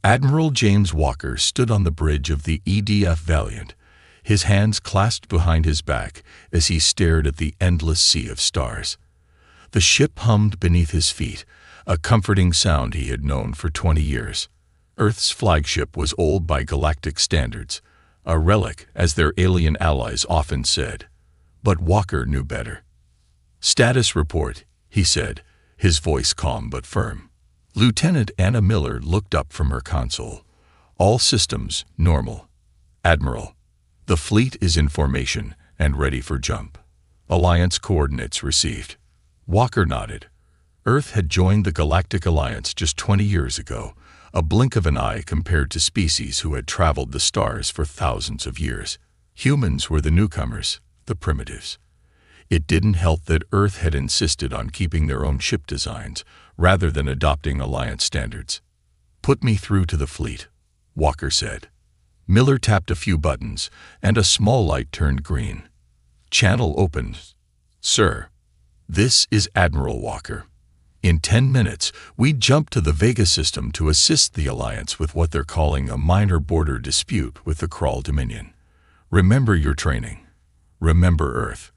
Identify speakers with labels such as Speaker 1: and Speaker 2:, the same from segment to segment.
Speaker 1: Admiral James Walker stood on the bridge of the EDF Valiant, his hands clasped behind his back as he stared at the endless sea of stars. The ship hummed beneath his feet, a comforting sound he had known for 20 years. Earth's flagship was old by galactic standards, a relic, as their alien allies often said. But Walker knew better. "Status report," he said, his voice calm but firm. Lieutenant Anna Miller looked up from her console. "All systems normal. Admiral, the fleet is in formation and ready for jump. Alliance coordinates received." Walker nodded. Earth had joined the Galactic Alliance just 20 years ago, a blink of an eye compared to species who had traveled the stars for thousands of years. Humans were the newcomers, the primitives. It didn't help that Earth had insisted on keeping their own ship designs, rather than adopting Alliance standards. "Put me through to the fleet," Walker said. Miller tapped a few buttons, and a small light turned green. "Channel opened. Sir, this is Admiral Walker. In 10 minutes, we jump to the Vega system to assist the Alliance with what they're calling a minor border dispute with the Krull Dominion. Remember your training. Remember Earth.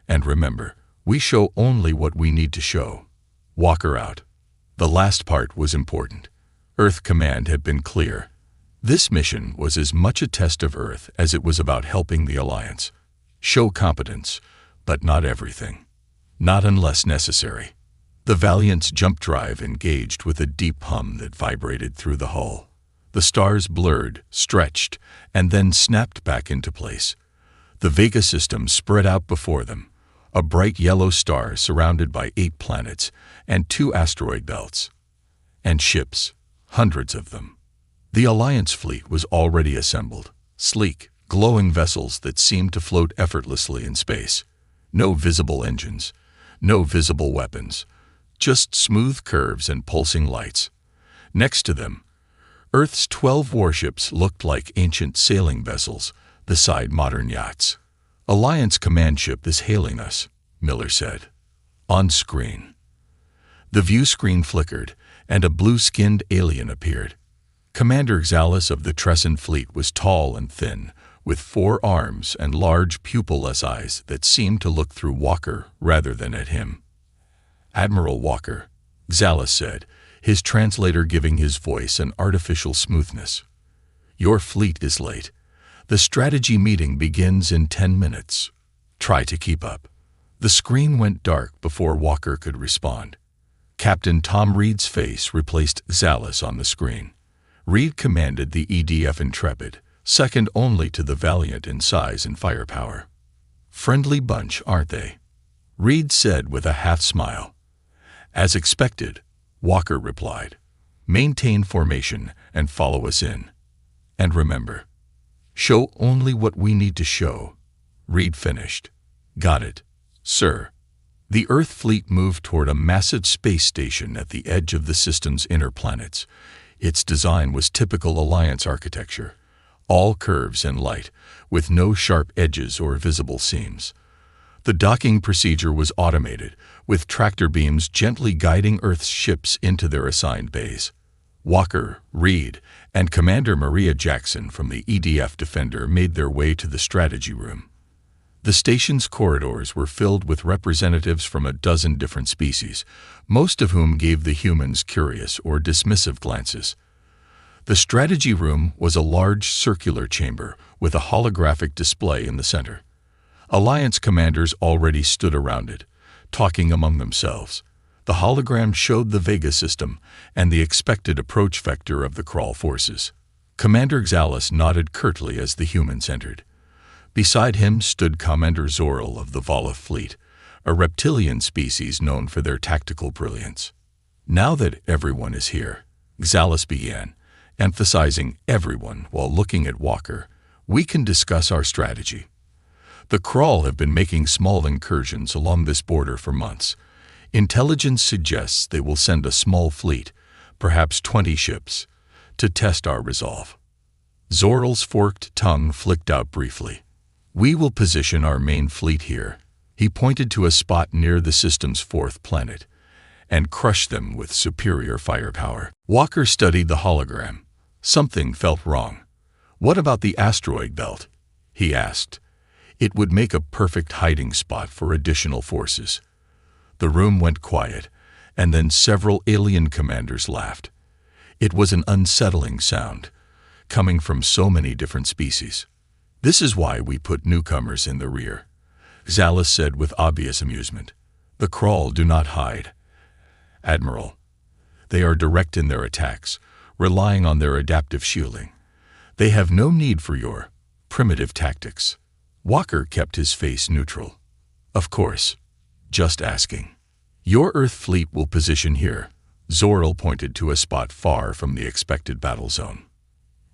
Speaker 1: And remember, we show only what we need to show." Walker out. The last part was important. Earth Command had been clear. This mission was as much a test of Earth as it was about helping the Alliance. Show competence, but not everything. Not unless necessary. The Valiant's jump drive engaged with a deep hum that vibrated through the hull. The stars blurred, stretched, and then snapped back into place. The Vega system spread out before them, a bright yellow star surrounded by 8 planets and 2 asteroid belts. And ships, hundreds of them. The Alliance fleet was already assembled, sleek, glowing vessels that seemed to float effortlessly in space. No visible engines, no visible weapons, just smooth curves and pulsing lights. Next to them, Earth's 12 warships looked like ancient sailing vessels beside modern yachts. "Alliance command ship is hailing us," Miller said. On screen. The view screen flickered, and a blue-skinned alien appeared. Commander Xalis of the Trescent Fleet was tall and thin, with 4 arms and large pupilless eyes that seemed to look through Walker rather than at him. "Admiral Walker," Xalis said, his translator giving his voice an artificial smoothness. "Your fleet is late. The strategy meeting begins in 10 minutes. Try to keep up." The screen went dark before Walker could respond. Captain Tom Reed's face replaced Xalis on the screen. Reed commanded the EDF Intrepid, second only to the Valiant in size and firepower. "Friendly bunch, aren't they?" Reed said with a half-smile. "As expected," Walker replied. "Maintain formation and follow us in. And remember, show only what we need to show." Reed finished. "Got it, sir." The Earth fleet moved toward a massive space station at the edge of the system's inner planets. Its design was typical Alliance architecture, all curves and light, with no sharp edges or visible seams. The docking procedure was automated, with tractor beams gently guiding Earth's ships into their assigned bays. Walker, Reed, and Commander Maria Jackson from the EDF Defender made their way to the strategy room. The station's corridors were filled with representatives from a dozen different species, most of whom gave the humans curious or dismissive glances. The strategy room was a large circular chamber with a holographic display in the center. Alliance commanders already stood around it, talking among themselves. The hologram showed the Vega system and the expected approach vector of the Krull forces. Commander Xalis nodded curtly as the humans entered. Beside him stood Commander Zoril of the Vala fleet, a reptilian species known for their tactical brilliance. "Now that everyone is here," Xalis began, emphasizing everyone while looking at Walker, "we can discuss our strategy. The Krull have been making small incursions along this border for months. Intelligence suggests they will send a small fleet, perhaps 20 ships, to test our resolve." Zoril's forked tongue flicked out briefly. "We will position our main fleet here." He pointed to a spot near the system's 4th planet. and crush them with superior firepower. Walker studied the hologram. Something felt wrong. "What about the asteroid belt?" he asked. "It would make a perfect hiding spot for additional forces." The room went quiet, and then several alien commanders laughed. It was an unsettling sound, coming from so many different species. "This is why we put newcomers in the rear," Xalis said with obvious amusement. "The Krawl do not hide, Admiral. They are direct in their attacks, relying on their adaptive shielding. They have no need for your primitive tactics." Walker kept his face neutral. "Of course. Just asking." "Your Earth fleet will position here." Zoril pointed to a spot far from the expected battle zone.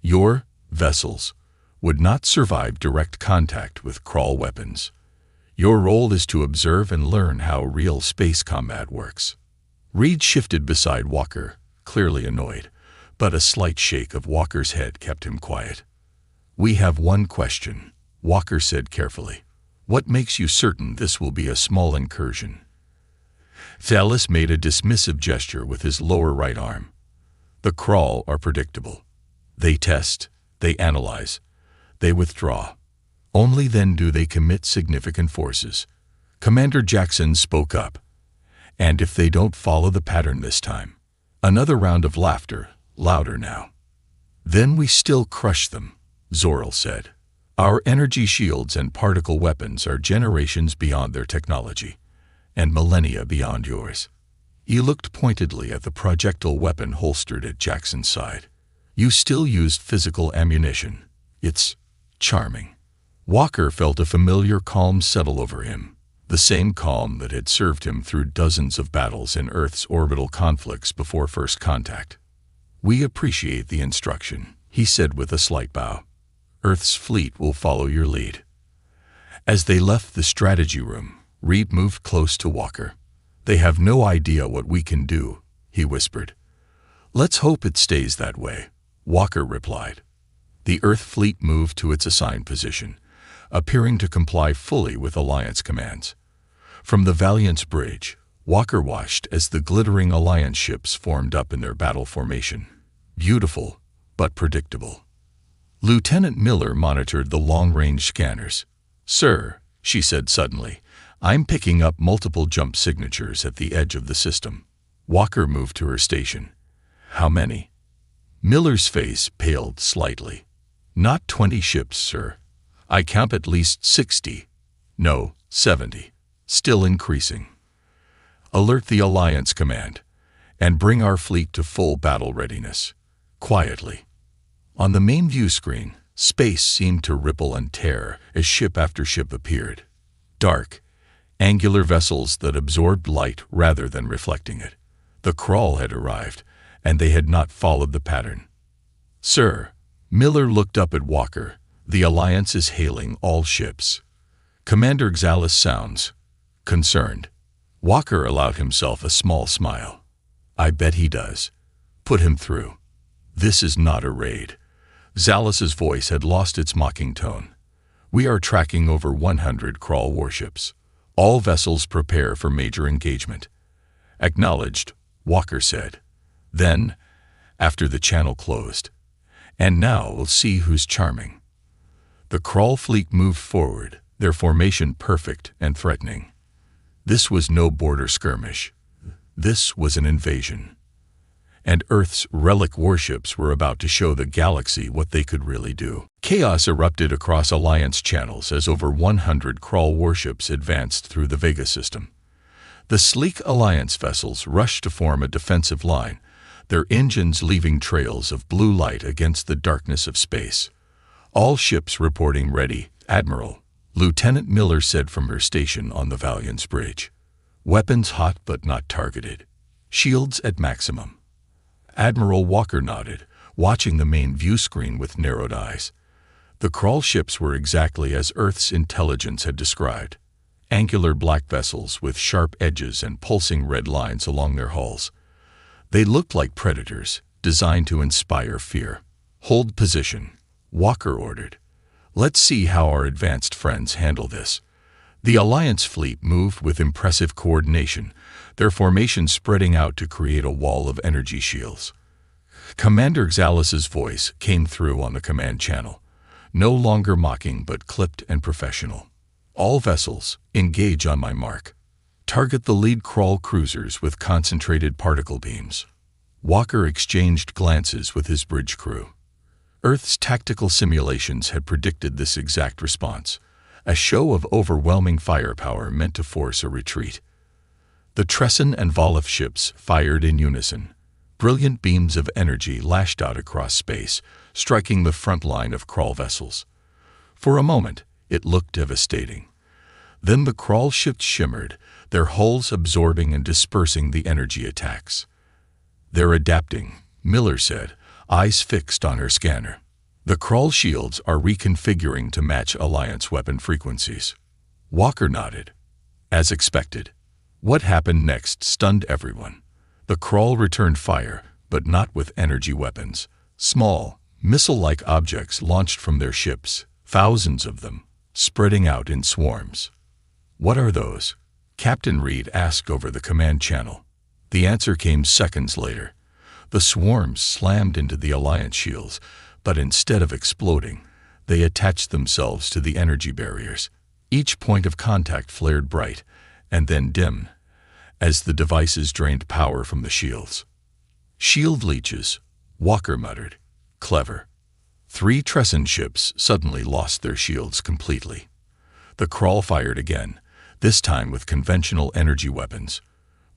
Speaker 1: "Your vessels would not survive direct contact with Krawl weapons. Your role is to observe and learn how real space combat works." Reed shifted beside Walker, clearly annoyed, but a slight shake of Walker's head kept him quiet. "We have one question," Walker said carefully. "What makes you certain this will be a small incursion?" Xalis made a dismissive gesture with his lower right arm. "The Krawl are predictable. They test, they analyze, they withdraw. Only then do they commit significant forces." Commander Jackson spoke up. "And if they don't follow the pattern this time?" Another round of laughter, louder now. "Then we still crush them," Zoril said. "Our energy shields and particle weapons are generations beyond their technology, and millennia beyond yours." He looked pointedly at the projectile weapon holstered at Jackson's side. "You still used physical ammunition. It's charming." Walker felt a familiar calm settle over him, the same calm that had served him through dozens of battles in Earth's orbital conflicts before first contact. "We appreciate the instruction," he said with a slight bow. "Earth's fleet will follow your lead." As they left the strategy room, Reed moved close to Walker. "They have no idea what we can do," he whispered. "Let's hope it stays that way," Walker replied. The Earth fleet moved to its assigned position, appearing to comply fully with Alliance commands. From the Valiant's bridge, Walker watched as the glittering Alliance ships formed up in their battle formation. Beautiful, but predictable. Lieutenant Miller monitored the long-range scanners. "Sir," she said suddenly, "I'm picking up multiple jump signatures at the edge of the system." Walker moved to her station. "How many?" Miller's face paled slightly. "Not 20 ships, sir. I count at least 60. No, 70. Still increasing. Alert the Alliance command, and bring our fleet to full battle readiness." Quietly. On the main view screen, space seemed to ripple and tear as ship after ship appeared. Dark, angular vessels that absorbed light rather than reflecting it. The Krawl had arrived, and they had not followed the pattern. "Sir," Miller looked up at Walker, "the Alliance is hailing all ships." Commander Xalis sounds concerned. Walker allowed himself a small smile. "I bet he does. Put him through. This is not a raid." Xalis's voice had lost its mocking tone. "We are tracking over 100 Krawl warships. All vessels prepare for major engagement." "Acknowledged," Walker said. Then, after the channel closed, "And now we'll see who's charming." The Krawl fleet moved forward, their formation perfect and threatening. This was no border skirmish. This was an invasion. And Earth's Relic warships were about to show the galaxy what they could really do. Chaos erupted across Alliance channels as over 100 Krawl warships advanced through the Vega system. The sleek Alliance vessels rushed to form a defensive line, their engines leaving trails of blue light against the darkness of space. "All ships reporting ready, Admiral," Lieutenant Miller said from her station on the Valiant's bridge. "Weapons hot but not targeted. Shields at maximum." Admiral Walker nodded, watching the main view screen with narrowed eyes. The Krawl ships were exactly as Earth's intelligence had described. Angular black vessels with sharp edges and pulsing red lines along their hulls. They looked like predators, designed to inspire fear. "Hold position," Walker ordered. "Let's see how our advanced friends handle this." The Alliance fleet moved with impressive coordination, their formation spreading out to create a wall of energy shields. Commander Xalas's voice came through on the command channel, no longer mocking but clipped and professional. All vessels, engage on my mark. Target the lead crawl cruisers with concentrated particle beams. Walker exchanged glances with his bridge crew. Earth's tactical simulations had predicted this exact response, a show of overwhelming firepower meant to force a retreat. The Tresson and Volov ships fired in unison. Brilliant beams of energy lashed out across space, striking the front line of crawl vessels. For a moment, it looked devastating. Then the crawl ships shimmered, their hulls absorbing and dispersing the energy attacks. "They're adapting," Miller said, eyes fixed on her scanner. "The crawl shields are reconfiguring to match Alliance weapon frequencies." Walker nodded. As expected. What happened next stunned everyone. The crawl returned fire, but not with energy weapons. Small, missile-like objects launched from their ships, thousands of them, spreading out in swarms. "What are those?" Captain Reed asked over the command channel. The answer came seconds later. The swarms slammed into the Alliance shields, but instead of exploding, they attached themselves to the energy barriers. Each point of contact flared bright, and then dimmed, as the devices drained power from the shields. "Shield leeches," Walker muttered. "Clever." 3 Tresson ships suddenly lost their shields completely. The crawl fired again, this time with conventional energy weapons.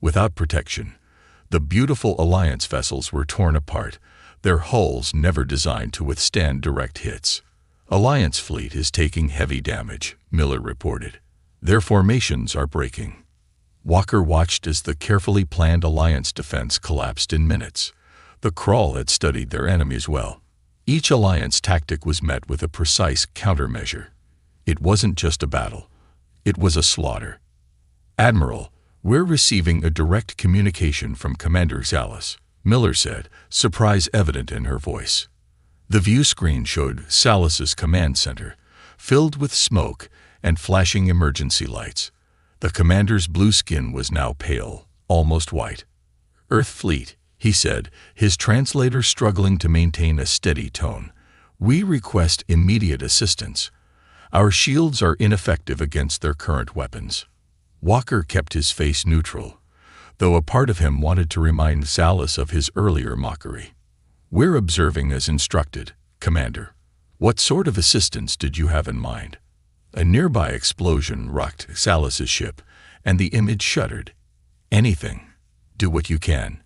Speaker 1: Without protection, the beautiful Alliance vessels were torn apart, their hulls never designed to withstand direct hits. "Alliance fleet is taking heavy damage," Miller reported. "Their formations are breaking." Walker watched as the carefully planned Alliance defense collapsed in minutes. The crawl had studied their enemies well. Each Alliance tactic was met with a precise countermeasure. It wasn't just a battle. It was a slaughter. "Admiral, we're receiving a direct communication from Commander Xalas," Miller said, surprise evident in her voice. The view screen showed Xalas's command center, filled with smoke and flashing emergency lights. The commander's blue skin was now pale, almost white. "Earth fleet," he said, his translator struggling to maintain a steady tone. "We request immediate assistance. Our shields are ineffective against their current weapons." Walker kept his face neutral, though a part of him wanted to remind Xalas of his earlier mockery. "We're observing as instructed, Commander. What sort of assistance did you have in mind?" A nearby explosion rocked Xalas's ship, and the image shuddered. "Anything. Do what you can.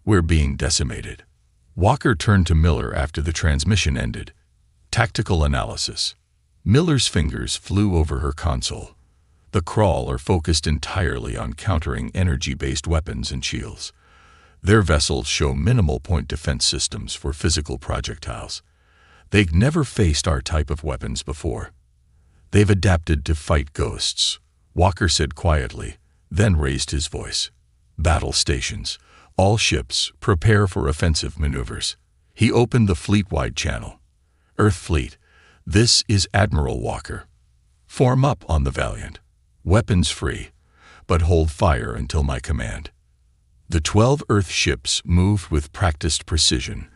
Speaker 1: We're being decimated." Walker turned to Miller after the transmission ended. "Tactical analysis." Miller's fingers flew over her console. The crawl are focused entirely on countering energy-based weapons and shields. Their vessels show minimal point defense systems for physical projectiles. They've never faced our type of weapons before. "They've adapted to fight ghosts," Walker said quietly, then raised his voice. "Battle stations. All ships, prepare for offensive maneuvers." He opened the fleet-wide channel. "Earth Fleet, this is Admiral Walker. Form up on the Valiant. Weapons free, but hold fire until my command." The 12 Earth ships moved with practiced precision,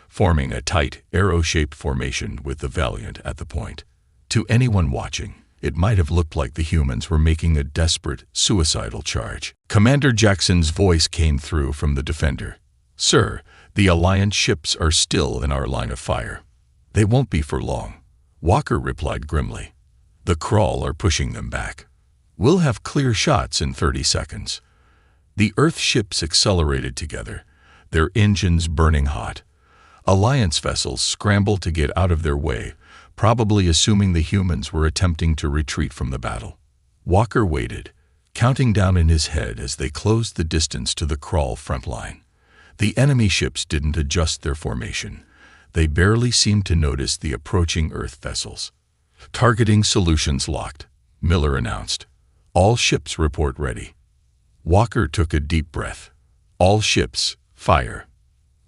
Speaker 1: forming a tight, arrow-shaped formation with the Valiant at the point. To anyone watching, it might have looked like the humans were making a desperate, suicidal charge. Commander Jackson's voice came through from the Defender. "Sir, the Alliance ships are still in our line of fire." "They won't be for long," Walker replied grimly. "The crawl are pushing them back. We'll have clear shots in 30 seconds." The Earth ships accelerated together, their engines burning hot. Alliance vessels scrambled to get out of their way, probably assuming the humans were attempting to retreat from the battle. Walker waited, counting down in his head as they closed the distance to the crawl front line. The enemy ships didn't adjust their formation. They barely seemed to notice the approaching Earth vessels. "Targeting solutions locked," Miller announced. "All ships report ready." Walker took a deep breath. "All ships, fire."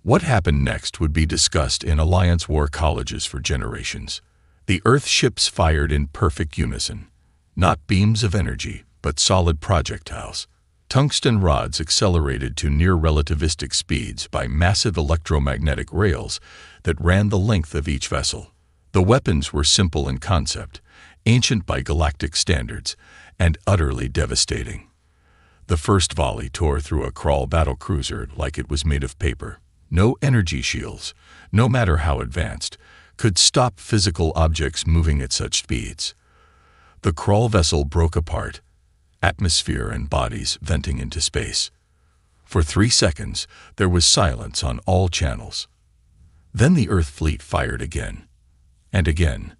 Speaker 1: What happened next would be discussed in Alliance war colleges for generations. The Earth ships fired in perfect unison. Not beams of energy, but solid projectiles. Tungsten rods accelerated to near-relativistic speeds by massive electromagnetic rails that ran the length of each vessel. The weapons were simple in concept, ancient by galactic standards, and utterly devastating. The first volley tore through a Krull battlecruiser like it was made of paper. No energy shields, no matter how advanced, could stop physical objects moving at such speeds. The Krull vessel broke apart, atmosphere and bodies venting into space. For 3 seconds, there was silence on all channels. Then the Earth fleet fired again. And again.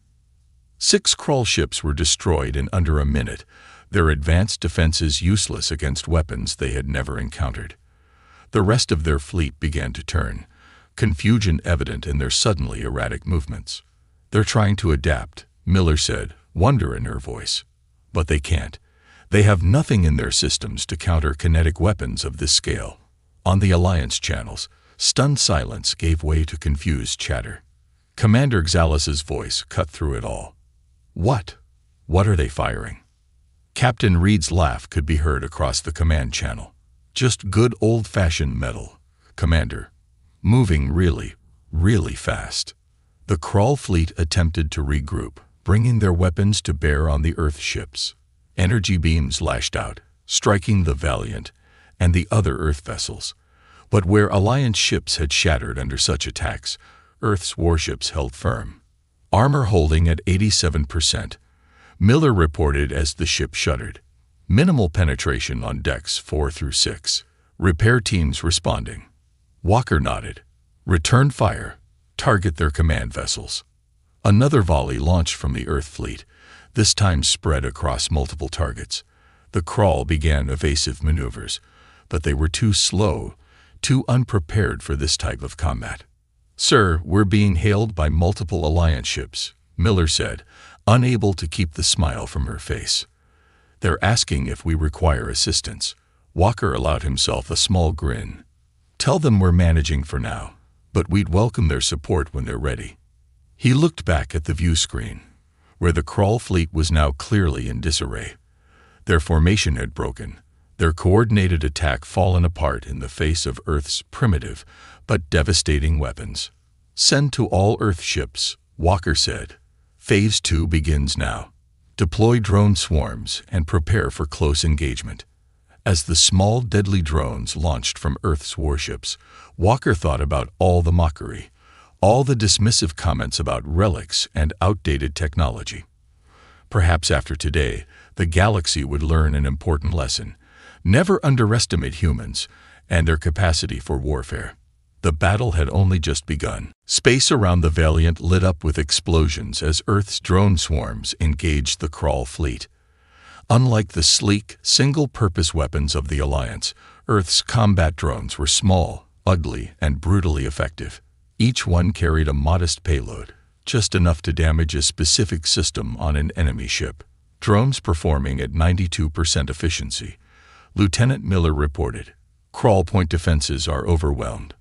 Speaker 1: 6 Krull ships were destroyed in under a minute, their advanced defenses useless against weapons they had never encountered. The rest of their fleet began to turn, confusion evident in their suddenly erratic movements. "They're trying to adapt," Miller said, wonder in her voice. "But they can't. They have nothing in their systems to counter kinetic weapons of this scale." On the Alliance channels, stunned silence gave way to confused chatter. Commander Xalas's voice cut through it all. What are they firing?" Captain Reed's laugh could be heard across the command channel. "Just good old-fashioned metal, Commander. Moving really, really fast." The Krull fleet attempted to regroup, bringing their weapons to bear on the Earth ships. Energy beams lashed out, striking the Valiant and the other Earth vessels. But where Alliance ships had shattered under such attacks, Earth's warships held firm. Armor holding at 87%, Miller reported as the ship shuddered. Minimal penetration on decks 4 through 6. Repair teams responding. Walker nodded. "Return fire. Target their command vessels." Another volley launched from the Earth fleet, this time spread across multiple targets. The Krull began evasive maneuvers, but they were too slow, too unprepared for this type of combat. "Sir, we're being hailed by multiple Alliance ships," Miller said, unable to keep the smile from her face. "They're asking if we require assistance." Walker allowed himself a small grin. "Tell them we're managing for now, but we'd welcome their support when they're ready." He looked back at the view screen, where the Krull fleet was now clearly in disarray. Their formation had broken, their coordinated attack fallen apart in the face of Earth's primitive but devastating weapons. "Send to all Earth ships," Walker said. "Phase 2 begins now. Deploy drone swarms and prepare for close engagement." As the small, deadly drones launched from Earth's warships, Walker thought about all the mockery, all the dismissive comments about relics and outdated technology. Perhaps after today, the galaxy would learn an important lesson. Never underestimate humans and their capacity for warfare. The battle had only just begun. Space around the Valiant lit up with explosions as Earth's drone swarms engaged the Krull fleet. Unlike the sleek, single-purpose weapons of the Alliance, Earth's combat drones were small, ugly, and brutally effective. Each one carried a modest payload, just enough to damage a specific system on an enemy ship. Drones performing at 92% efficiency, Lieutenant Miller reported. Krull point defenses are overwhelmed.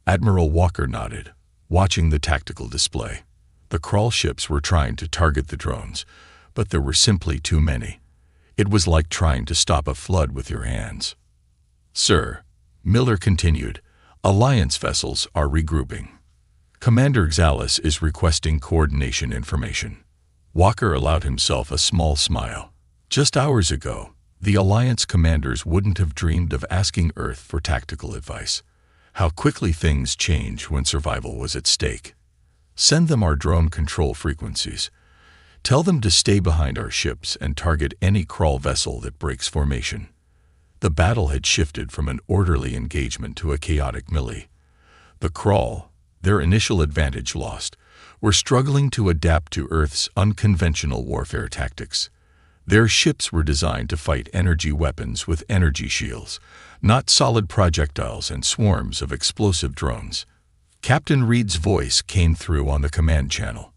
Speaker 1: Admiral Walker nodded, watching the tactical display. The Krull ships were trying to target the drones, but there were simply too many. It was like trying to stop a flood with your hands. "Sir," Miller continued, "Alliance vessels are regrouping. Commander Xalas is requesting coordination information." Walker allowed himself a small smile. Just hours ago, the Alliance commanders wouldn't have dreamed of asking Earth for tactical advice. How quickly things change when survival was at stake. "Send them our drone control frequencies. Tell them to stay behind our ships and target any Krull vessel that breaks formation." The battle had shifted from an orderly engagement to a chaotic melee. The Krull, their initial advantage lost, were struggling to adapt to Earth's unconventional warfare tactics. Their ships were designed to fight energy weapons with energy shields, not solid projectiles and swarms of explosive drones. Captain Reed's voice came through on the command channel.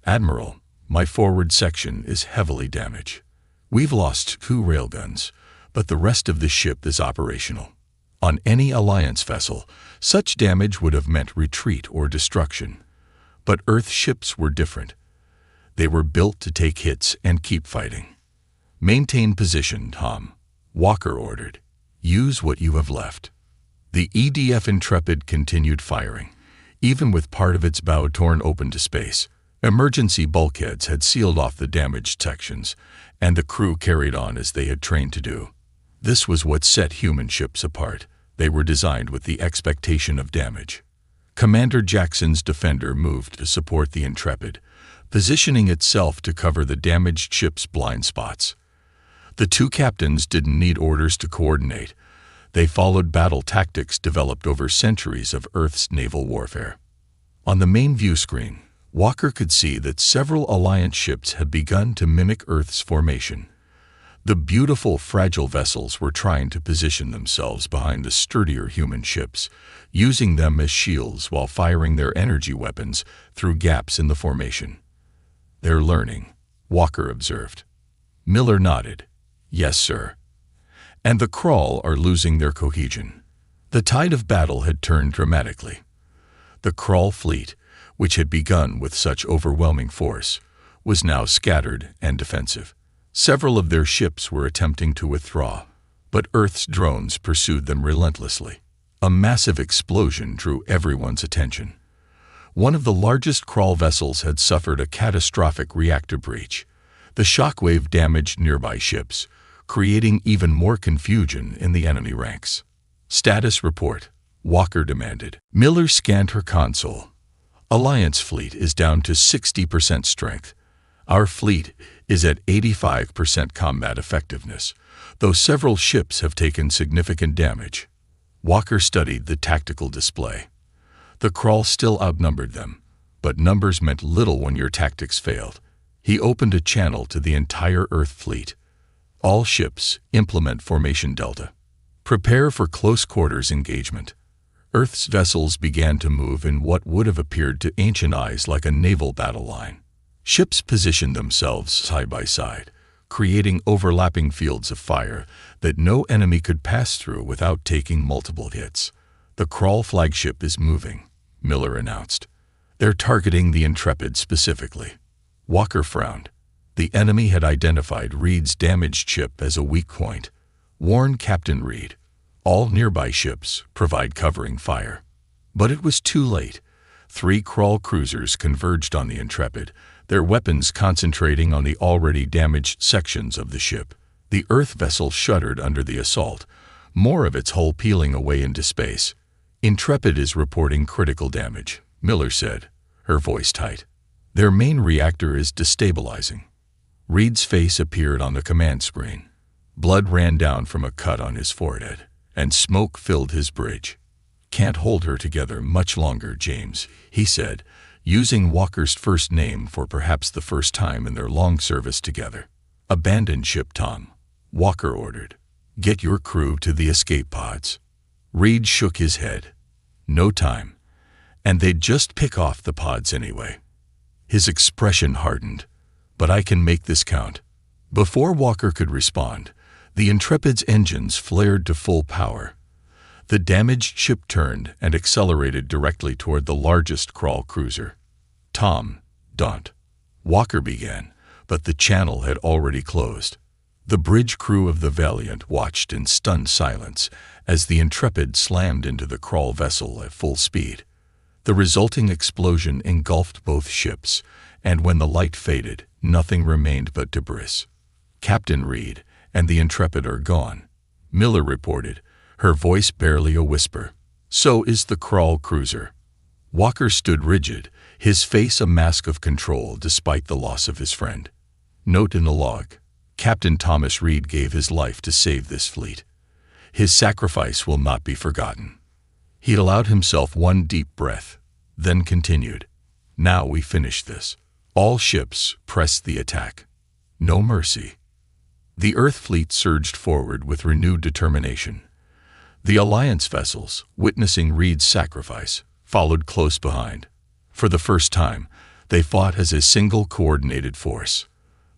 Speaker 1: "Admiral, my forward section is heavily damaged. We've lost 2 railguns, but the rest of the ship is operational. On any Alliance vessel, such damage would have meant retreat or destruction. But Earth ships were different. They were built to take hits and keep fighting." "Maintain position, Tom," Walker ordered. Use what you have left. The EDF Intrepid continued firing, even with part of its bow torn open to space. Emergency bulkheads had sealed off the damaged sections, and the crew carried on as they had trained to do. This was what set human ships apart. They were designed with the expectation of damage. Commander Jackson's Defender moved to support the Intrepid, positioning itself to cover the damaged ship's blind spots. The two captains didn't need orders to coordinate. They followed battle tactics developed over centuries of Earth's naval warfare. On the main view screen, Walker could see that several Alliance ships had begun to mimic Earth's formation. The beautiful, fragile vessels were trying to position themselves behind the sturdier human ships, using them as shields while firing their energy weapons through gaps in the formation. "They're learning," Walker observed. Miller nodded. "Yes, sir." "And the Crawl are losing their cohesion." The tide of battle had turned dramatically. The Crawl fleet, which had begun with such overwhelming force, was now scattered and defensive. Several of their ships were attempting to withdraw, but Earth's drones pursued them relentlessly. A massive explosion drew everyone's attention. One of the largest Crawl vessels had suffered a catastrophic reactor breach. The shockwave damaged nearby ships, creating even more confusion in the enemy ranks. "Status report," Walker demanded. Miller scanned her console. "Alliance fleet is down to 60% strength. Our fleet is at 85% combat effectiveness, though several ships have taken significant damage." Walker studied the tactical display. The Crawl still outnumbered them, but numbers meant little when your tactics failed. He opened a channel to the entire Earth fleet. "All ships, implement Formation Delta. Prepare for close quarters engagement." Earth's vessels began to move in what would have appeared to ancient eyes like a naval battle line. Ships positioned themselves side by side, creating overlapping fields of fire that no enemy could pass through without taking multiple hits. "The Crawl flagship is moving," Miller announced. "They're targeting the Intrepid specifically." Walker frowned. The enemy had identified Reed's damaged ship as a weak point. "Warn Captain Reed. All nearby ships provide covering fire." But it was too late. 3 Crawl cruisers converged on the Intrepid, their weapons concentrating on the already damaged sections of the ship. The Earth vessel shuddered under the assault, more of its hull peeling away into space. "Intrepid is reporting critical damage," Miller said, her voice tight. "Their main reactor is destabilizing." Reed's face appeared on the command screen. Blood ran down from a cut on his forehead, and smoke filled his bridge. "Can't hold her together much longer, James," he said, using Walker's first name for perhaps the first time in their long service together. "Abandon ship, Tom," Walker ordered. "Get your crew to the escape pods." Reed shook his head. "No time. And they'd just pick off the pods anyway." His expression hardened. "But I can make this count." Before Walker could respond, the Intrepid's engines flared to full power. The damaged ship turned and accelerated directly toward the largest Crawl cruiser. "Tom, don't," Walker began, but the channel had already closed. The bridge crew of the Valiant watched in stunned silence as the Intrepid slammed into the Crawl vessel at full speed. The resulting explosion engulfed both ships, and when the light faded, nothing remained but debris. "Captain Reed and the Intrepid are gone," Miller reported, her voice barely a whisper. "So is the Crawl cruiser." Walker stood rigid, his face a mask of control despite the loss of his friend. Note in the log: Captain Thomas Reed gave his life to save this fleet. His sacrifice will not be forgotten. He allowed himself one deep breath, then continued. "Now we finish this." All ships pressed the attack. No mercy. The Earth fleet surged forward with renewed determination. The Alliance vessels, witnessing Reed's sacrifice, followed close behind. For the first time, they fought as a single coordinated force.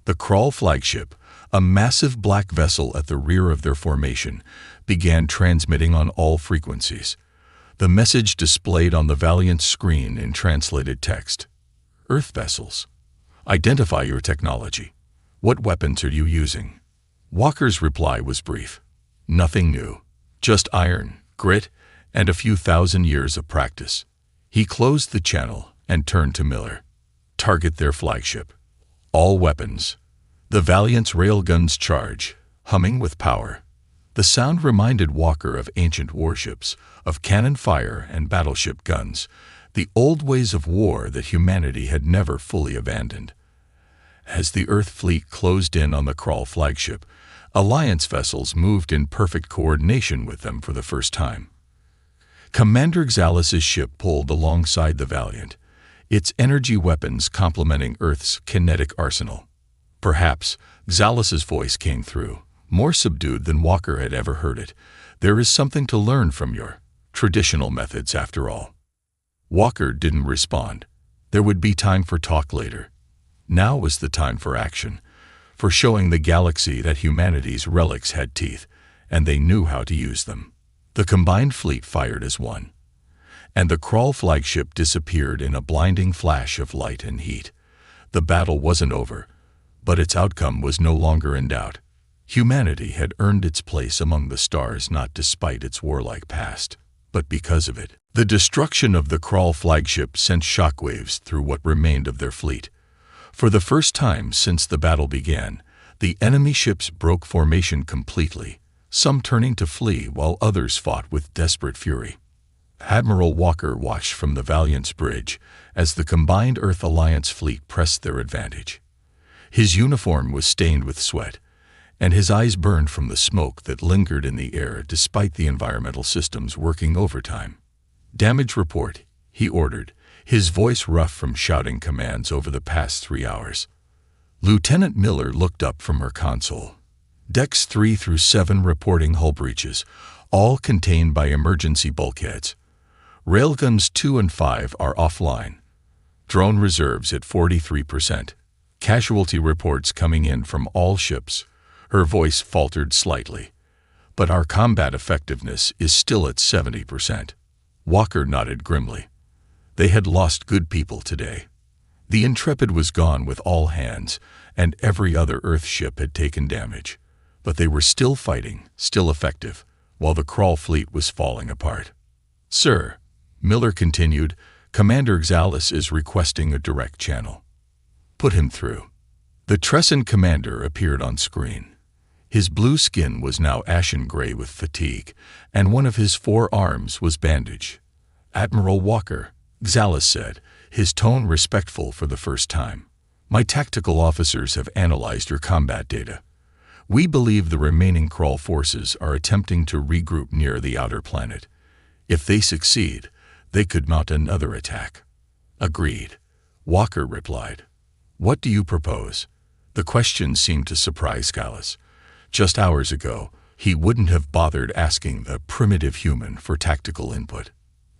Speaker 1: The Crawl flagship, a massive black vessel at the rear of their formation, began transmitting on all frequencies. The message displayed on the Valiant's screen in translated text. "Earth vessels. Identify your technology. What weapons are you using?" Walker's reply was brief. "Nothing new. Just iron, grit, and a few thousand years of practice. He closed the channel and turned to Miller. Target their flagship. All weapons. The Valiant's railguns charge, humming with power. The sound reminded Walker of ancient warships, of cannon fire and battleship guns, the old ways of war that humanity had never fully abandoned. As the Earth fleet closed in on the Krull flagship, Alliance vessels moved in perfect coordination with them for the first time. Commander Xalis' ship pulled alongside the Valiant, its energy weapons complementing Earth's kinetic arsenal. Perhaps Xalis' voice came through, more subdued than Walker had ever heard it. There is something to learn from your traditional methods, after all. Walker didn't respond. There would be time for talk later. Now was the time for action, for showing the galaxy that humanity's relics had teeth, and they knew how to use them. The combined fleet fired as one, and the Krull flagship disappeared in a blinding flash of light and heat. The battle wasn't over, but its outcome was no longer in doubt. Humanity had earned its place among the stars not despite its warlike past, but because of it. The destruction of the Krull flagship sent shockwaves through what remained of their fleet. For the first time since the battle began, the enemy ships broke formation completely, some turning to flee while others fought with desperate fury. Admiral Walker watched from the Valiant's bridge as the combined Earth Alliance fleet pressed their advantage. His uniform was stained with sweat, and his eyes burned from the smoke that lingered in the air despite the environmental systems working overtime. "Damage report," he ordered, his voice rough from shouting commands over the past 3 hours. Lieutenant Miller looked up from her console. Decks 3 through 7 reporting hull breaches, all contained by emergency bulkheads. Railguns 2 and 5 are offline. Drone reserves at 43%. Casualty reports coming in from all ships. Her voice faltered slightly. But our combat effectiveness is still at 70%. Walker nodded grimly. They had lost good people today. The Intrepid was gone with all hands, and every other Earth ship had taken damage. But they were still fighting, still effective, while the Krull fleet was falling apart. "Sir," Miller continued, "Commander Xalis is requesting a direct channel." "Put him through." The Trescent commander appeared on screen. His blue skin was now ashen gray with fatigue, and one of his 4 arms was bandaged. "Admiral Walker," Xalis said, his tone respectful for the first time. "My tactical officers have analyzed your combat data. We believe the remaining Krull forces are attempting to regroup near the outer planet. If they succeed, they could mount another attack." "Agreed," Walker replied. "What do you propose?" The question seemed to surprise Xalis. Just hours ago, he wouldn't have bothered asking the primitive human for tactical input.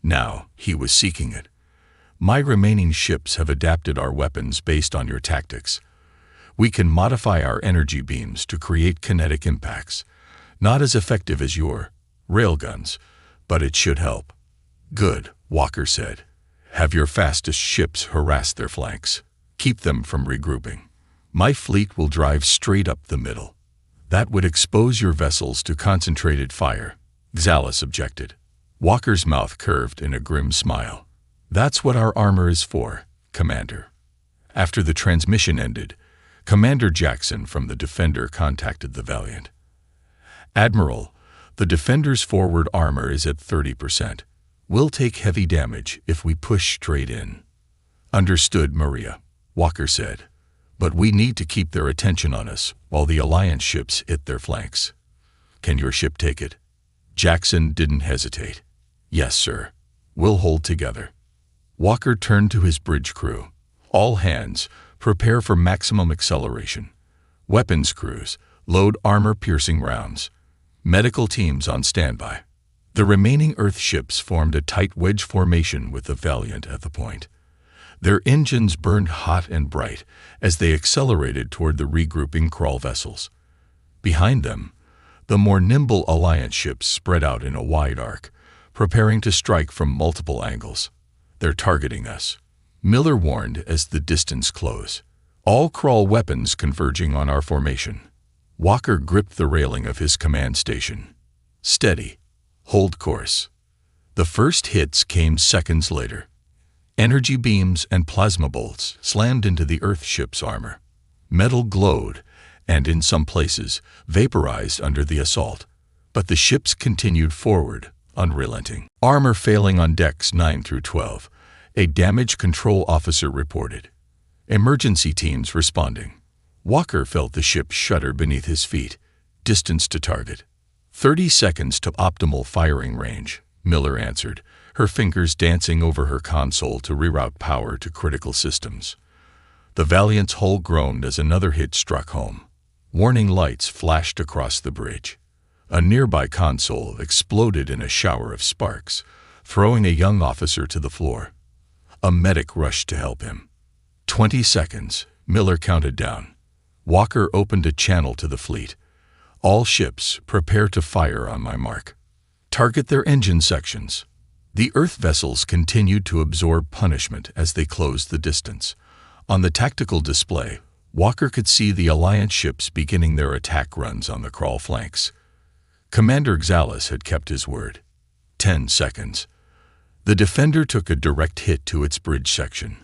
Speaker 1: Now, he was seeking it. "My remaining ships have adapted our weapons based on your tactics. We can modify our energy beams to create kinetic impacts. Not as effective as your railguns, but it should help." "Good," Walker said. "Have your fastest ships harass their flanks. Keep them from regrouping. My fleet will drive straight up the middle." "That would expose your vessels to concentrated fire," Xalis objected. Walker's mouth curved in a grim smile. "That's what our armor is for, Commander." After the transmission ended, Commander Jackson from the Defender contacted the Valiant. "Admiral, the Defender's forward armor is at 30%. We'll take heavy damage if we push straight in." "Understood, Maria," Walker said. "But we need to keep their attention on us while the Alliance ships hit their flanks. Can your ship take it?" Jackson didn't hesitate. "Yes, sir. We'll hold together." Walker turned to his bridge crew. "All hands, prepare for maximum acceleration. Weapons crews, load armor-piercing rounds. Medical teams on standby." The remaining Earth ships formed a tight wedge formation with the Valiant at the point. Their engines burned hot and bright as they accelerated toward the regrouping Krull vessels. Behind them, the more nimble Alliance ships spread out in a wide arc, preparing to strike from multiple angles. "They're targeting us," Miller warned as the distance closed. "All Krull weapons converging on our formation." Walker gripped the railing of his command station. "Steady," Hold course. The first hits came seconds later. Energy beams and plasma bolts slammed into the Earth ship's armor. Metal glowed, and in some places, vaporized under the assault. But the ships continued forward, unrelenting. Armor failing on decks 9 through 12, a damage control officer reported. Emergency teams responding. Walker felt the ship shudder beneath his feet. Distance to target. 30 seconds to optimal firing range, Miller answered, her fingers dancing over her console to reroute power to critical systems. The Valiant's hull groaned as another hit struck home. Warning lights flashed across the bridge. A nearby console exploded in a shower of sparks, throwing a young officer to the floor. A medic rushed to help him. 20 seconds, Miller counted down. Walker opened a channel to the fleet. All ships, prepare to fire on my mark. Target their engine sections. The Earth vessels continued to absorb punishment as they closed the distance. On the tactical display, Walker could see the Alliance ships beginning their attack runs on the Krull flanks. Commander Xalis had kept his word. 10 seconds. The Defender took a direct hit to its bridge section.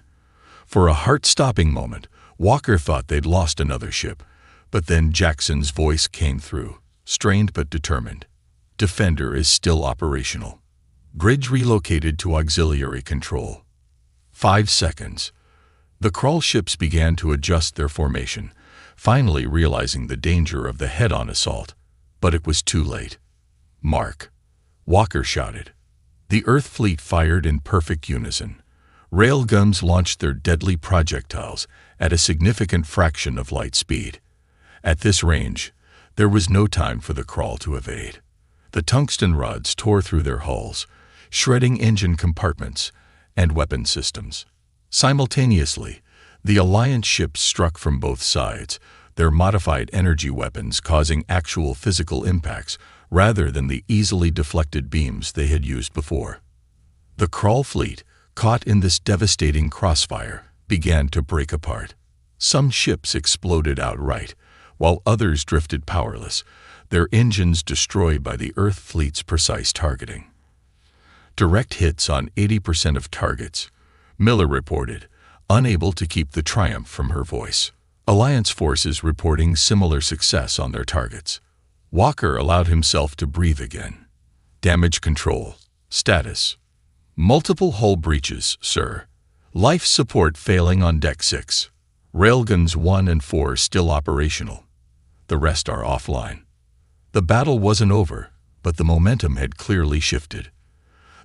Speaker 1: For a heart-stopping moment, Walker thought they'd lost another ship, but then Jackson's voice came through, strained but determined. Defender is still operational. Bridge relocated to auxiliary control. 5 seconds. The Krull ships began to adjust their formation, finally realizing the danger of the head-on assault. But it was too late. Mark. Walker shouted. The Earth fleet fired in perfect unison. Railguns launched their deadly projectiles at a significant fraction of light speed. At this range, there was no time for the Krull to evade. The tungsten rods tore through their hulls, shredding engine compartments and weapon systems. Simultaneously, the Alliance ships struck from both sides, their modified energy weapons causing actual physical impacts rather than the easily deflected beams they had used before. The Krull fleet, caught in this devastating crossfire, began to break apart. Some ships exploded outright, while others drifted powerless, their engines destroyed by the Earth fleet's precise targeting. Direct hits on 80% of targets, Miller reported, unable to keep the triumph from her voice. Alliance forces reporting similar success on their targets. Walker allowed himself to breathe again. Damage control. Status. Multiple hull breaches, sir. Life support failing on Deck 6. Railguns 1 and 4 still operational. The rest are offline. The battle wasn't over, but the momentum had clearly shifted.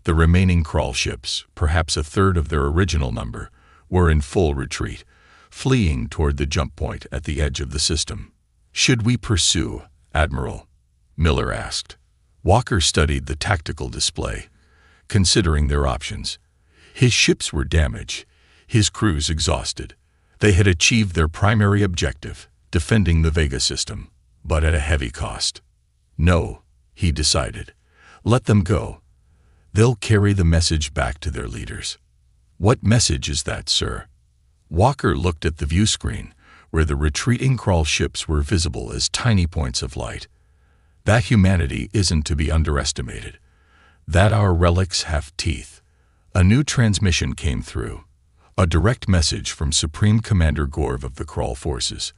Speaker 1: The remaining Krull ships, perhaps a third of their original number, were in full retreat, fleeing toward the jump point at the edge of the system. Should we pursue, Admiral? Miller asked. Walker studied the tactical display, considering their options. His ships were damaged, his crews exhausted. They had achieved their primary objective, defending the Vega system, but at a heavy cost. No, he decided. Let them go. They'll carry the message back to their leaders. What message is that, sir? Walker looked at the view screen, where the retreating Krull ships were visible as tiny points of light. That humanity isn't to be underestimated. That our relics have teeth. A new transmission came through. A direct message from Supreme Commander Gorv of the Krull forces.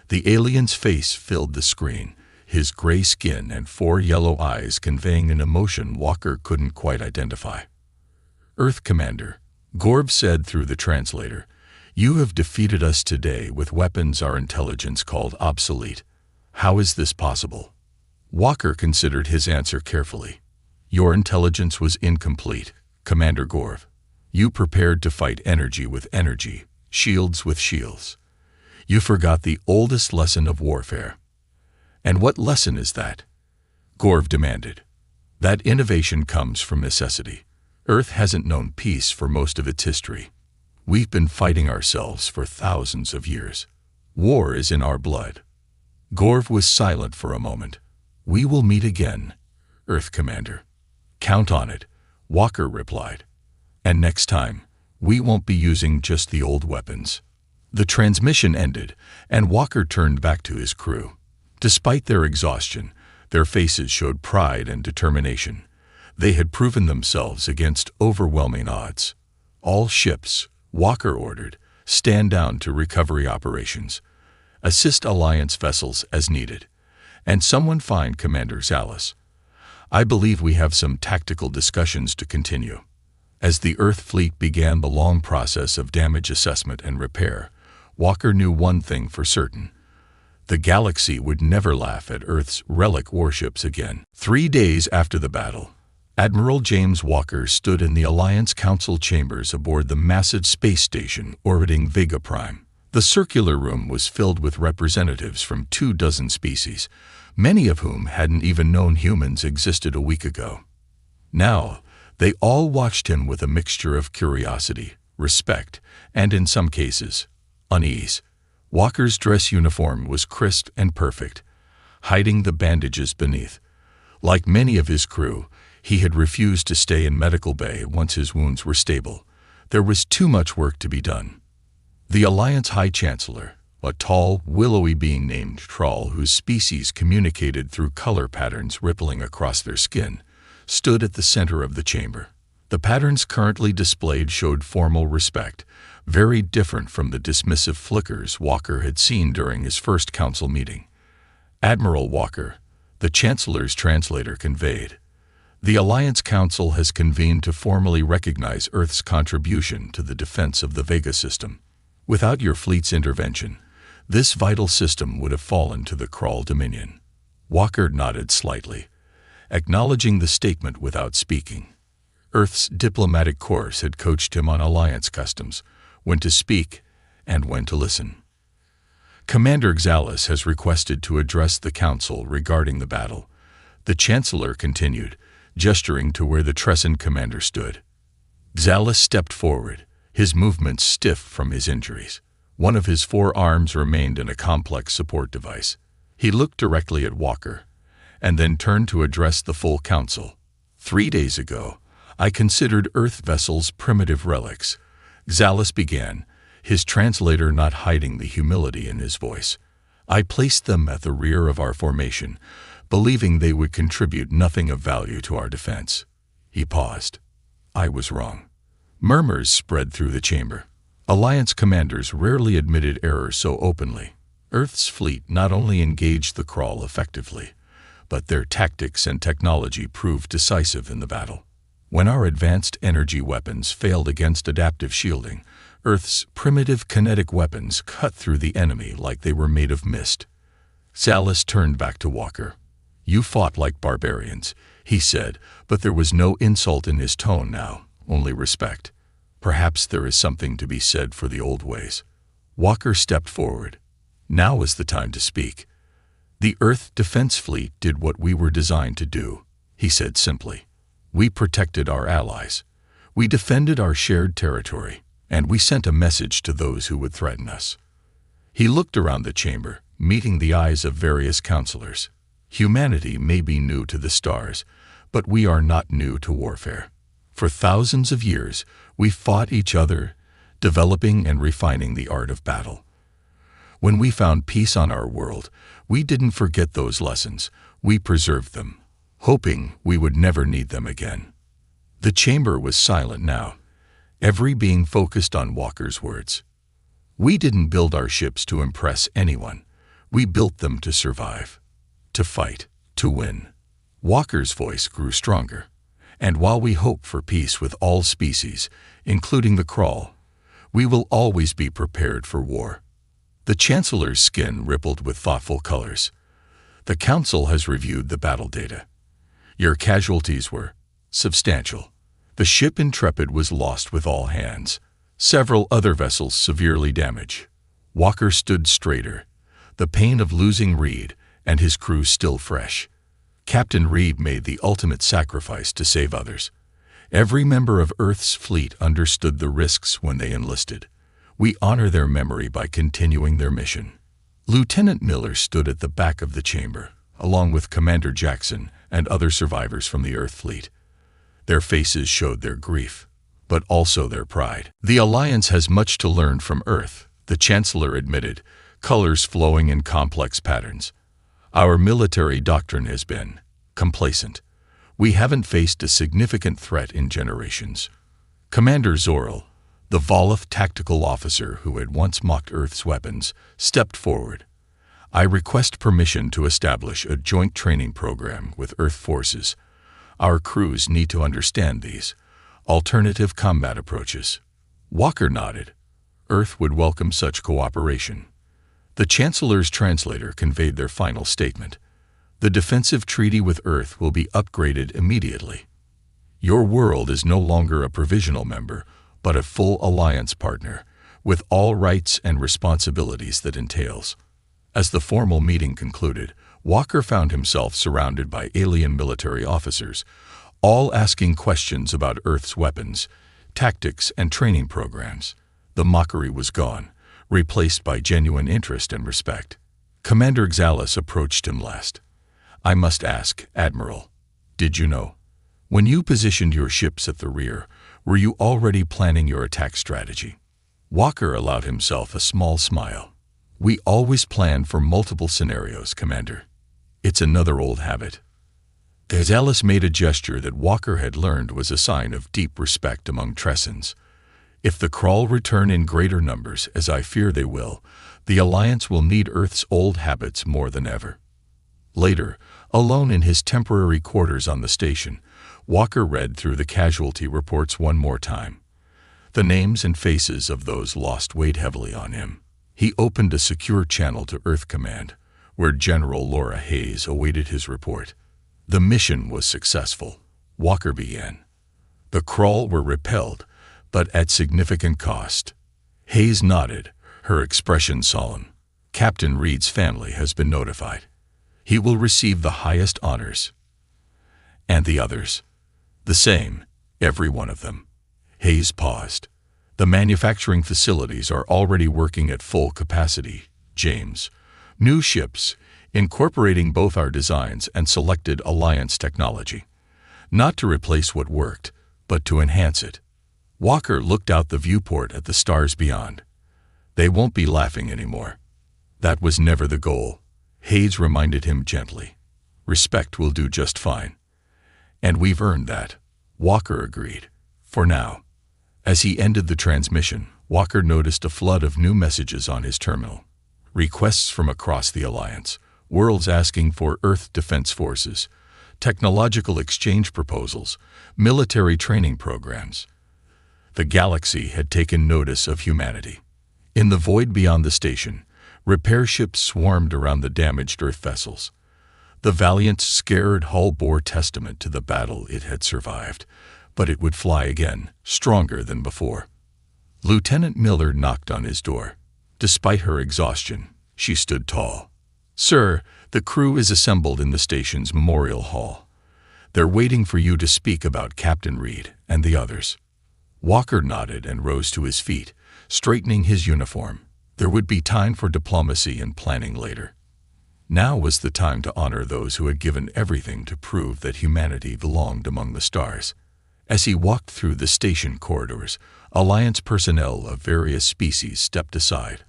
Speaker 1: The alien's face filled the screen, his gray skin and 4 yellow eyes conveying an emotion Walker couldn't quite identify. Earth Commander, Gorv said through the translator, you have defeated us today with weapons our intelligence called obsolete. How is this possible? Walker considered his answer carefully. Your intelligence was incomplete, Commander Gorv. You prepared to fight energy with energy, shields with shields. You forgot the oldest lesson of warfare. And what lesson is that? Gorv demanded. That innovation comes from necessity. Earth hasn't known peace for most of its history. We've been fighting ourselves for thousands of years. War is in our blood. Gorv was silent for a moment. We will meet again, Earth Commander. Count on it, Walker replied. And next time, we won't be using just the old weapons. The transmission ended, and Walker turned back to his crew. Despite their exhaustion, their faces showed pride and determination. They had proven themselves against overwhelming odds. All ships, Walker ordered, stand down to recovery operations. Assist Alliance vessels as needed. And someone find Commander Zalis. I believe we have some tactical discussions to continue. As the Earth fleet began the long process of damage assessment and repair, Walker knew one thing for certain. The galaxy would never laugh at Earth's Relic warships again. 3 days after the battle, Admiral James Walker stood in the Alliance Council chambers aboard the massive space station orbiting Vega Prime. The circular room was filled with representatives from 24 species, many of whom hadn't even known humans existed a week ago. Now, they all watched him with a mixture of curiosity, respect, and in some cases, unease. Walker's dress uniform was crisp and perfect, hiding the bandages beneath. Like many of his crew, he had refused to stay in medical bay once his wounds were stable. There was too much work to be done. The Alliance High Chancellor, a tall, willowy being named Troll whose species communicated through color patterns rippling across their skin, stood at the center of the chamber. The patterns currently displayed showed formal respect, very different from the dismissive flickers Walker had seen during his first council meeting. Admiral Walker, the Chancellor's translator, conveyed, "The Alliance Council has convened to formally recognize Earth's contribution to the defense of the Vega system. Without your fleet's intervention, this vital system would have fallen to the Krull Dominion." Walker nodded slightly, acknowledging the statement without speaking. Earth's diplomatic corps had coached him on Alliance customs, when to speak and when to listen. "Commander Zalis has requested to address the Council regarding the battle," the Chancellor continued, gesturing to where the Trescent commander stood. Zalis stepped forward, his movements stiff from his injuries. One of his 4 arms remained in a complex support device. He looked directly at Walker, and then turned to address the full council. "3 days ago, I considered Earth vessels primitive relics," Zalis began, his translator not hiding the humility in his voice. "I placed them at the rear of our formation, believing they would contribute nothing of value to our defense." He paused. "I was wrong." Murmurs spread through the chamber. Alliance commanders rarely admitted error so openly. Earth's fleet not only engaged the Krull effectively, but their tactics and technology proved decisive in the battle. When our advanced energy weapons failed against adaptive shielding, Earth's primitive kinetic weapons cut through the enemy like they were made of mist. Zalis turned back to Walker. "You fought like barbarians," he said, but there was no insult in his tone now, only respect. "Perhaps there is something to be said for the old ways." Walker stepped forward. "Now is the time to speak." "The Earth Defense Fleet did what we were designed to do," he said simply. "We protected our allies. We defended our shared territory, and we sent a message to those who would threaten us." He looked around the chamber, meeting the eyes of various counselors. "Humanity may be new to the stars, but we are not new to warfare. For thousands of years, we fought each other, developing and refining the art of battle. When we found peace on our world, we didn't forget those lessons. We preserved them, hoping we would never need them again." The chamber was silent now, every being focused on Walker's words. "We didn't build our ships to impress anyone. We built them to survive, to fight, to win." Walker's voice grew stronger. "And while we hope for peace with all species, including the Krull, we will always be prepared for war." The Chancellor's skin rippled with thoughtful colors. "The Council has reviewed the battle data. Your casualties were substantial. The ship Intrepid was lost with all hands. Several other vessels severely damaged." Walker stood straighter, the pain of losing Reed and his crew still fresh. Captain Reed made the ultimate sacrifice to save others. Every member of Earth's fleet understood the risks when they enlisted. We honor their memory by continuing their mission. Lieutenant Miller stood at the back of the chamber, along with Commander Jackson and other survivors from the Earth fleet. Their faces showed their grief, but also their pride. "The Alliance has much to learn from Earth," the Chancellor admitted, colors flowing in complex patterns. "Our military doctrine has been complacent. We haven't faced a significant threat in generations. Commander Zoril, the Volith tactical officer who had once mocked Earth's weapons, stepped forward. I request permission to establish a joint training program with Earth forces. Our crews need to understand these alternative combat approaches. Walker nodded. Earth would welcome such cooperation. The Chancellor's translator conveyed their final statement. The defensive treaty with Earth will be upgraded immediately. Your world is no longer a provisional member, but a full alliance partner, with all rights and responsibilities that entails. As the formal meeting concluded, Walker found himself surrounded by alien military officers, all asking questions about Earth's weapons, tactics, and training programs. The mockery was gone, replaced by genuine interest and respect. Commander Xalis approached him last. I must ask, Admiral, did you know? When you positioned your ships at the rear, were you already planning your attack strategy? Walker allowed himself a small smile. We always plan for multiple scenarios, Commander. It's another old habit. Xalis made a gesture that Walker had learned was a sign of deep respect among Tressans. If the Krall return in greater numbers, as I fear they will, the Alliance will need Earth's old habits more than ever. Later, alone in his temporary quarters on the station, Walker read through the casualty reports one more time. The names and faces of those lost weighed heavily on him. He opened a secure channel to Earth Command, where General Laura Hayes awaited his report. The mission was successful, Walker began. The Krall were repelled, but at significant cost. Hayes nodded, her expression solemn. Captain Reed's family has been notified. He will receive the highest honors. And the others? The same, every one of them. Hayes paused. The manufacturing facilities are already working at full capacity, James. New ships, incorporating both our designs and selected Alliance technology. Not to replace what worked, but to enhance it. Walker looked out the viewport at the stars beyond. They won't be laughing anymore. That was never the goal. Hayes reminded him gently. Respect will do just fine. And we've earned that, Walker agreed. For now. As he ended the transmission, Walker noticed a flood of new messages on his terminal. Requests from across the Alliance, worlds asking for Earth Defense Forces, technological exchange proposals, military training programs. The galaxy had taken notice of humanity. In the void beyond the station, repair ships swarmed around the damaged Earth vessels. The Valiant's scared hull bore testament to the battle it had survived, but it would fly again, stronger than before. Lieutenant Miller knocked on his door. Despite her exhaustion, she stood tall. Sir, the crew is assembled in the station's memorial hall. They're waiting for you to speak about Captain Reed and the others. Walker nodded and rose to his feet, straightening his uniform. There would be time for diplomacy and planning later. Now was the time to honor those who had given everything to prove that humanity belonged among the stars. As he walked through the station corridors, Alliance personnel of various species stepped aside,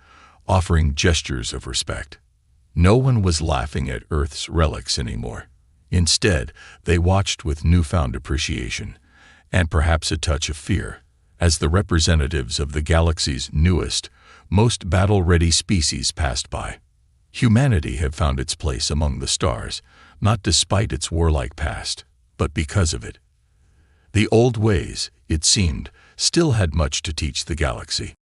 Speaker 1: offering gestures of respect. No one was laughing at Earth's relics anymore. Instead, they watched with newfound appreciation, and perhaps a touch of fear, as the representatives of the galaxy's newest, most battle-ready species passed by. Humanity had found its place among the stars, not despite its warlike past, but because of it. The old ways, it seemed, still had much to teach the galaxy.